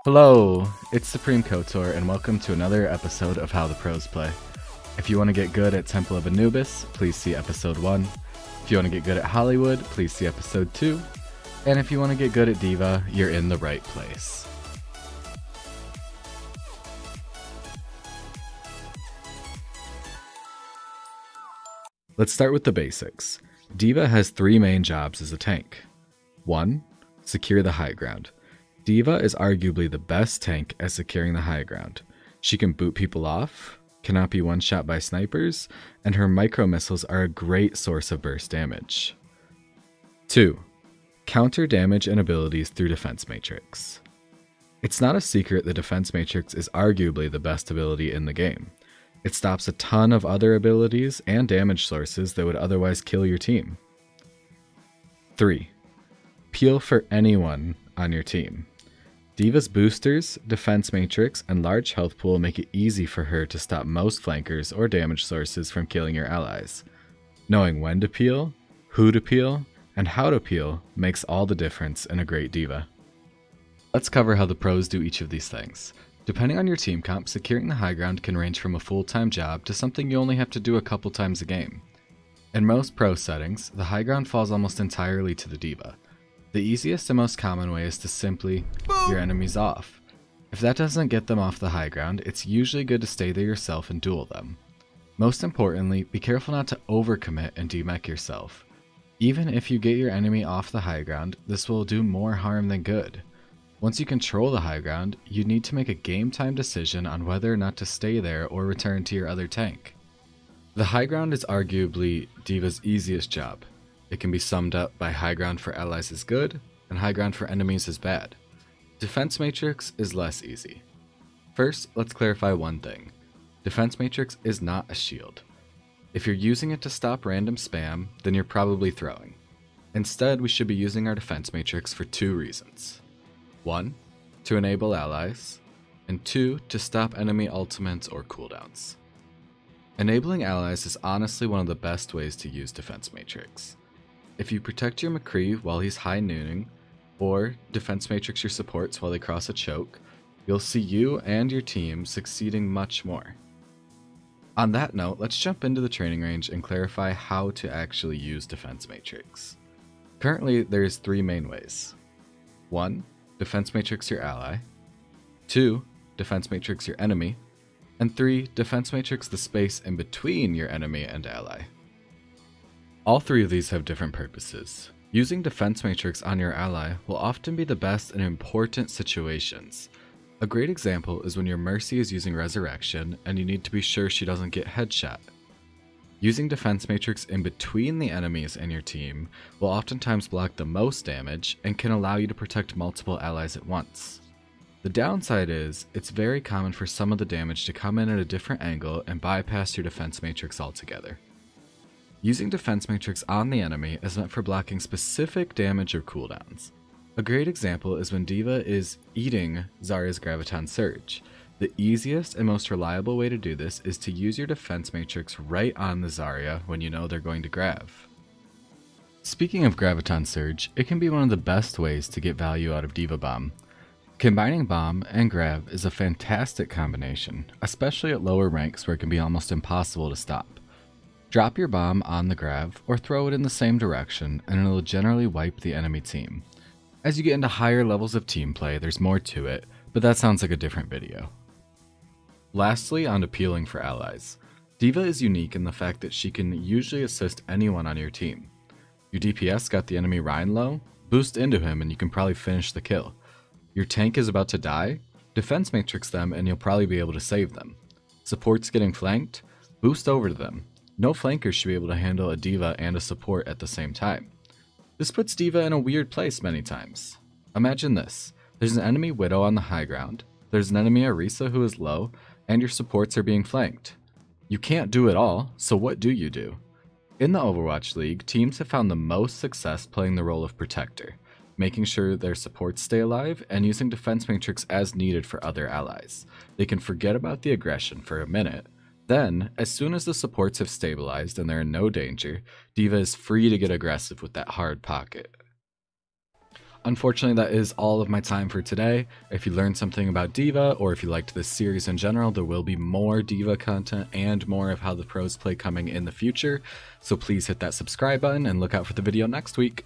Hello, it's SupremeKotor and welcome to another episode of How the Pros Play. If you want to get good at Temple of Anubis, please see episode 1. If you want to get good at Hollywood, please see episode 2. And if you want to get good at D.Va, you're in the right place. Let's start with the basics. D.Va has 3 main jobs as a tank. 1. Secure the high ground. D.Va is arguably the best tank at securing the high ground. She can boot people off, cannot be one-shot by snipers, and her micro missiles are a great source of burst damage. 2. Counter damage and abilities through Defense Matrix. It's not a secret that Defense Matrix is arguably the best ability in the game. It stops a ton of other abilities and damage sources that would otherwise kill your team. 3. Peel for anyone on your team. D.Va's boosters, defense matrix, and large health pool make it easy for her to stop most flankers or damage sources from killing your allies. Knowing when to peel, who to peel, and how to peel makes all the difference in a great D.Va. Let's cover how the pros do each of these things. Depending on your team comp, securing the high ground can range from a full-time job to something you only have to do a couple times a game. In most pro settings, the high ground falls almost entirely to the D.Va. The easiest and most common way is to simply your enemies off. If that doesn't get them off the high ground, it's usually good to stay there yourself and duel them. Most importantly, be careful not to overcommit and demech yourself. Even if you get your enemy off the high ground, this will do more harm than good. Once you control the high ground, you need to make a game time decision on whether or not to stay there or return to your other tank. The high ground is arguably D.Va's easiest job. It can be summed up by high ground for allies is good, and high ground for enemies is bad. Defense Matrix is less easy. First, let's clarify one thing. Defense Matrix is not a shield. If you're using it to stop random spam, then you're probably throwing. Instead, we should be using our Defense Matrix for 2 reasons. 1. To enable allies, and 2. To stop enemy ultimates or cooldowns. Enabling allies is honestly one of the best ways to use Defense Matrix. If you protect your McCree while he's high nooning, or Defense Matrix your supports while they cross a choke, you'll see you and your team succeeding much more. On that note, let's jump into the training range and clarify how to actually use Defense Matrix. Currently, there's 3 main ways. 1. Defense Matrix your ally. 2. Defense Matrix your enemy. And 3. Defense Matrix the space in between your enemy and ally. All 3 of these have different purposes. Using Defense Matrix on your ally will often be the best in important situations. A great example is when your Mercy is using Resurrection and you need to be sure she doesn't get headshot. Using Defense Matrix in between the enemies and your team will oftentimes block the most damage and can allow you to protect multiple allies at once. The downside is, it's very common for some of the damage to come in at a different angle and bypass your Defense Matrix altogether. Using Defense Matrix on the enemy is meant for blocking specific damage or cooldowns. A great example is when D.Va is eating Zarya's Graviton Surge. The easiest and most reliable way to do this is to use your Defense Matrix right on the Zarya when you know they're going to grav. Speaking of Graviton Surge, it can be one of the best ways to get value out of D.Va Bomb. Combining Bomb and Grav is a fantastic combination, especially at lower ranks where it can be almost impossible to stop. Drop your bomb on the grav, or throw it in the same direction, and it'll generally wipe the enemy team. As you get into higher levels of team play, there's more to it, but that sounds like a different video. Lastly, on appealing for allies. D.Va is unique in the fact that she can usually assist anyone on your team. Your DPS got the enemy Rhine low, boost into him and you can probably finish the kill. Your tank is about to die, Defense Matrix them and you'll probably be able to save them. Support's getting flanked, boost over to them. No flankers should be able to handle a D.Va and a support at the same time. This puts D.Va in a weird place many times. Imagine this. There's an enemy Widow on the high ground, there's an enemy Orisa who is low, and your supports are being flanked. You can't do it all, so what do you do? In the Overwatch League, teams have found the most success playing the role of protector, making sure their supports stay alive and using Defense Matrix as needed for other allies. They can forget about the aggression for a minute. Then, as soon as the supports have stabilized and they're in no danger, D.Va is free to get aggressive with that hard pocket. Unfortunately, that is all of my time for today. If you learned something about D.Va, or if you liked this series in general, there will be more D.Va content and more of how the pros play coming in the future. So please hit that subscribe button and look out for the video next week.